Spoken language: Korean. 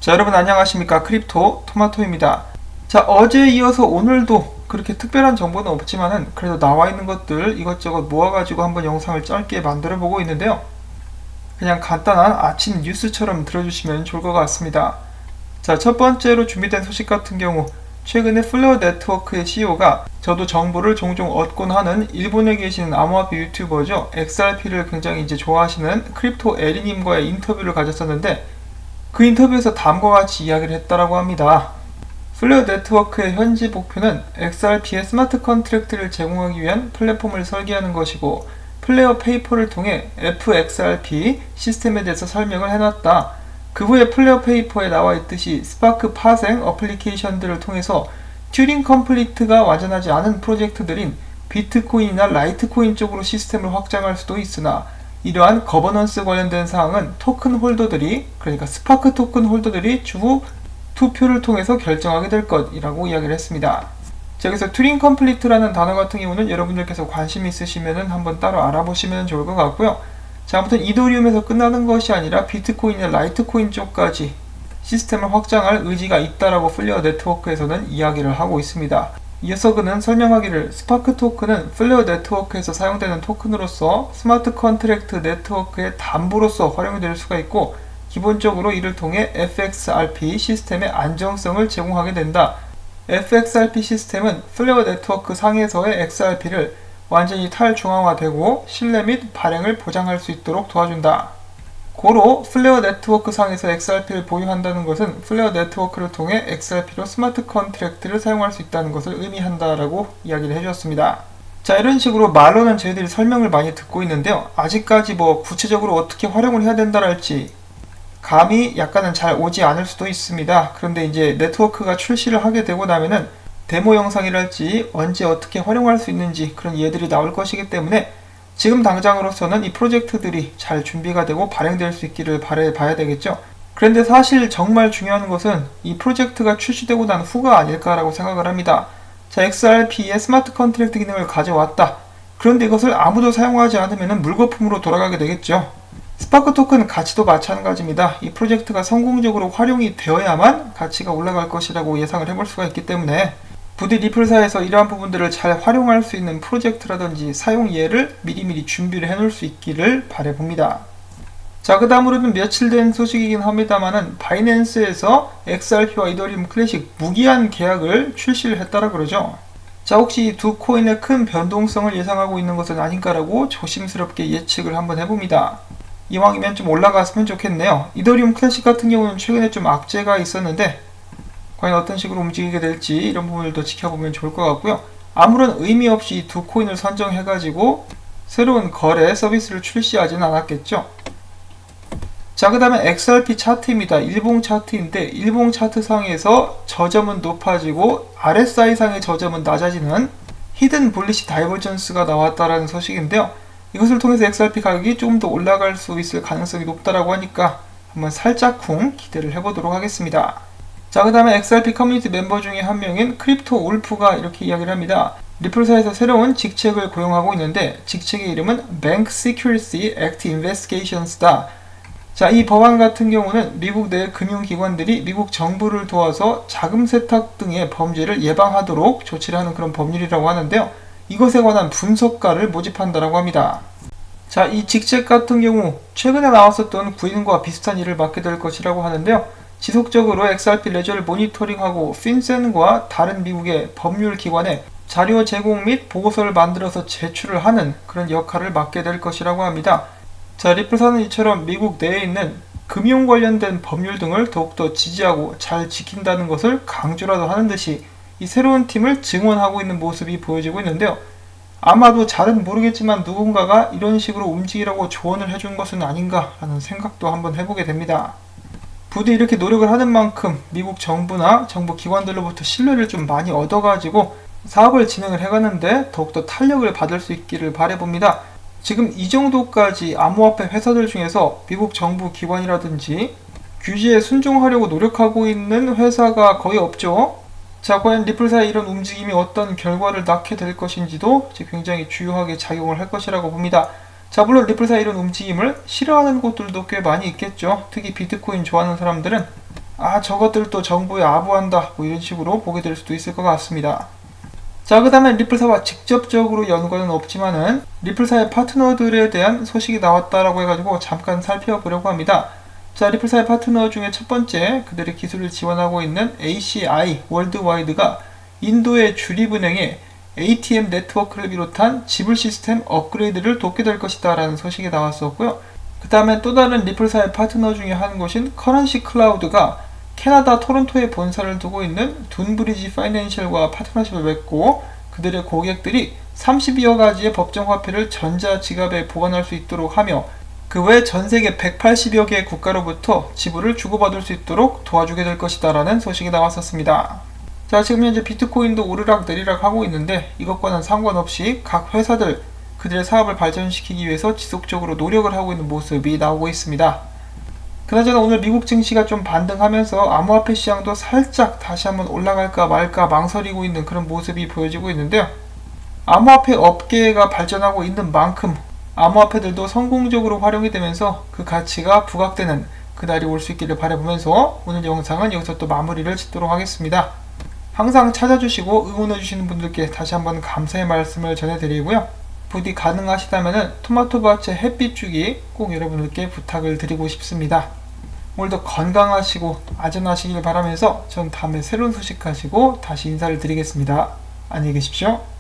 자, 여러분 안녕하십니까. 크립토 토마토입니다. 자, 어제에 이어서 오늘도 그렇게 특별한 정보는 없지만은 그래도 나와 있는 것들 이것저것 모아가지고 한번 영상을 짧게 만들어 보고 있는데요. 그냥 간단한 아침 뉴스처럼 들어주시면 좋을 것 같습니다. 자, 첫 번째로 준비된 소식 같은 경우 최근에 플레어 네트워크의 CEO가 저도 정보를 종종 얻곤 하는 일본에 계시는 암호화폐 유튜버죠. XRP를 굉장히 좋아하시는 크립토 에리님과의 인터뷰를 가졌었는데 그 인터뷰에서 다음과 같이 이야기를 했다라고 합니다. 플레어 네트워크의 현지 목표는 XRP의 스마트 컨트랙트를 제공하기 위한 플랫폼을 설계하는 것이고 플레어 페이퍼를 통해 FXRP 시스템에 대해서 설명을 해놨다. 그 후에 플레어 페이퍼에 나와 있듯이 스파크 파생 어플리케이션들을 통해서 튜링 컴플리트가 완전하지 않은 프로젝트들인 비트코인이나 라이트코인 쪽으로 시스템을 확장할 수도 있으나 이러한 거버넌스 관련된 사항은 토큰 홀더들이, 그러니까 스파크 토큰 홀더들이 추후 투표를 통해서 결정하게 될 것이라고 이야기를 했습니다. 자, 여기서 튜링 컴플리트라는 단어 같은 경우는 여러분들께서 관심 있으시면 한번 따로 알아보시면 좋을 것 같고요. 자, 아무튼 이더리움에서 끝나는 것이 아니라 비트코인이나 라이트코인 쪽까지 시스템을 확장할 의지가 있다라고 플레어 네트워크에서는 이야기를 하고 있습니다. 이어서 그는 설명하기를 스파크 토큰은 플레어 네트워크에서 사용되는 토큰으로서 스마트 컨트랙트 네트워크의 담보로서 활용이 될 수가 있고 기본적으로 이를 통해 FXRP 시스템의 안정성을 제공하게 된다. FXRP 시스템은 플레어 네트워크 상에서의 XRP를 완전히 탈중앙화되고 신뢰 및 발행을 보장할 수 있도록 도와준다. 고로 플레어 네트워크 상에서 XRP를 보유한다는 것은 플레어 네트워크를 통해 XRP로 스마트 컨트랙트를 사용할 수 있다는 것을 의미한다라고 이야기를 해주었습니다. 자, 이런 식으로 말로는 저희들이 설명을 많이 듣고 있는데요. 아직까지 구체적으로 어떻게 활용을 해야 된다랄지 감이 약간은 잘 오지 않을 수도 있습니다. 그런데 이제 네트워크가 출시를 하게 되고 나면은 데모 영상이랄지 언제 어떻게 활용할 수 있는지 그런 예들이 나올 것이기 때문에 지금 당장으로서는 이 프로젝트들이 잘 준비가 되고 발행될 수 있기를 바라봐야 되겠죠. 그런데 사실 정말 중요한 것은 이 프로젝트가 출시되고 난 후가 아닐까라고 생각을 합니다. 자, XRP의 스마트 컨트랙트 기능을 가져왔다. 그런데 이것을 아무도 사용하지 않으면 물거품으로 돌아가게 되겠죠. 스파크 토큰 가치도 마찬가지입니다. 이 프로젝트가 성공적으로 활용이 되어야만 가치가 올라갈 것이라고 예상을 해볼 수가 있기 때문에 부디 리플사에서 이러한 부분들을 잘 활용할 수 있는 프로젝트라든지 사용 예를 미리미리 준비를 해놓을 수 있기를 바라봅니다. 자, 그 다음으로는 며칠 된 소식이긴 합니다만은 바이낸스에서 XRP와 이더리움 클래식 무기한 계약을 출시를 했다라 그러죠. 자, 혹시 이 두 코인의 큰 변동성을 예상하고 있는 것은 아닌가라고 조심스럽게 예측을 한번 해봅니다. 이왕이면 좀 올라갔으면 좋겠네요. 이더리움 클래식 같은 경우는 최근에 좀 악재가 있었는데 과연 어떤 식으로 움직이게 될지 이런 부분들도 지켜보면 좋을 것 같고요. 아무런 의미 없이 두 코인을 선정해가지고 새로운 거래 서비스를 출시하지는 않았겠죠. 자, 그 다음에 XRP 차트입니다. 일봉 차트인데 일봉 차트 상에서 저점은 높아지고 RSI 상의 저점은 낮아지는 히든 볼리시 다이버전스가 나왔다라는 소식인데요. 이것을 통해서 XRP 가격이 조금 더 올라갈 수 있을 가능성이 높다라고 하니까 한번 살짝쿵 기대를 해보도록 하겠습니다. 자, 그 다음에 XRP 커뮤니티 멤버 중에 한 명인 크립토 울프가 이렇게 이야기를 합니다. 리플사에서 새로운 직책을 고용하고 있는데 직책의 이름은 Bank Secrecy Act Investigations다. 자, 이 법안 같은 경우는 미국 내 금융기관들이 미국 정부를 도와서 자금 세탁 등의 범죄를 예방하도록 조치를 하는 그런 법률이라고 하는데요. 이것에 관한 분석가를 모집한다라고 합니다. 자, 이 직책 같은 경우 최근에 나왔었던 구인과 비슷한 일을 맡게 될 것이라고 하는데요. 지속적으로 XRP 레저를 모니터링하고 핀센과 다른 미국의 법률 기관에 자료 제공 및 보고서를 만들어서 제출을 하는 그런 역할을 맡게 될 것이라고 합니다. 자, 리플사는 이처럼 미국 내에 있는 금융 관련된 법률 등을 더욱더 지지하고 잘 지킨다는 것을 강조라도 하는 듯이 이 새로운 팀을 증원하고 있는 모습이 보여지고 있는데요. 아마도 잘은 모르겠지만 누군가가 이런 식으로 움직이라고 조언을 해준 것은 아닌가라는 생각도 한번 해보게 됩니다. 부디 이렇게 노력을 하는 만큼 미국 정부나 정부 기관들로부터 신뢰를 좀 많이 얻어가지고 사업을 진행을 해가는데 더욱더 탄력을 받을 수 있기를 바라봅니다. 지금 이 정도까지 암호화폐 회사들 중에서 미국 정부 기관이라든지 규제에 순종하려고 노력하고 있는 회사가 거의 없죠. 자, 과연 리플사의 이런 움직임이 어떤 결과를 낳게 될 것인지도 굉장히 주요하게 작용을 할 것이라고 봅니다. 자, 물론 리플사의 이런 움직임을 싫어하는 곳들도 꽤 많이 있겠죠. 특히 비트코인 좋아하는 사람들은 저것들도 정부에 아부한다 뭐 이런 식으로 보게 될 수도 있을 것 같습니다. 자, 그 다음에 리플사와 직접적으로 연관은 없지만은 리플사의 파트너들에 대한 소식이 나왔다라고 해가지고 잠깐 살펴보려고 합니다. 자, 리플사의 파트너 중에 첫 번째, 그들의 기술을 지원하고 있는 ACI 월드와이드가 인도의 주립은행에 ATM 네트워크를 비롯한 지불 시스템 업그레이드를 돕게 될 것이다 라는 소식이 나왔었고요. 그 다음에 또 다른 리플사의 파트너 중에 한 곳인 커런시 클라우드가 캐나다 토론토에 본사를 두고 있는 둔브리지 파이낸셜과 파트너십을 맺고 그들의 고객들이 32여 가지의 법정 화폐를 전자 지갑에 보관할 수 있도록 하며 그 외 전 세계 180여 개의 국가로부터 지불을 주고받을 수 있도록 도와주게 될 것이다 라는 소식이 나왔었습니다. 자, 지금 현재 비트코인도 오르락 내리락 하고 있는데 이것과는 상관없이 각 회사들 그들의 사업을 발전시키기 위해서 지속적으로 노력을 하고 있는 모습이 나오고 있습니다. 그나저나 오늘 미국 증시가 좀 반등하면서 암호화폐 시장도 살짝 다시 한번 올라갈까 말까 망설이고 있는 그런 모습이 보여지고 있는데요. 암호화폐 업계가 발전하고 있는 만큼 암호화폐들도 성공적으로 활용이 되면서 그 가치가 부각되는 그날이 올 수 있기를 바라보면서 오늘 영상은 여기서 또 마무리를 짓도록 하겠습니다. 항상 찾아주시고 응원해주시는 분들께 다시 한번 감사의 말씀을 전해드리고요. 부디 가능하시다면 토마토밭의 햇빛 주기 꼭 여러분들께 부탁을 드리고 싶습니다. 오늘도 건강하시고 안전하시길 바라면서 전 다음에 새로운 소식 가지고 다시 인사를 드리겠습니다. 안녕히 계십시오.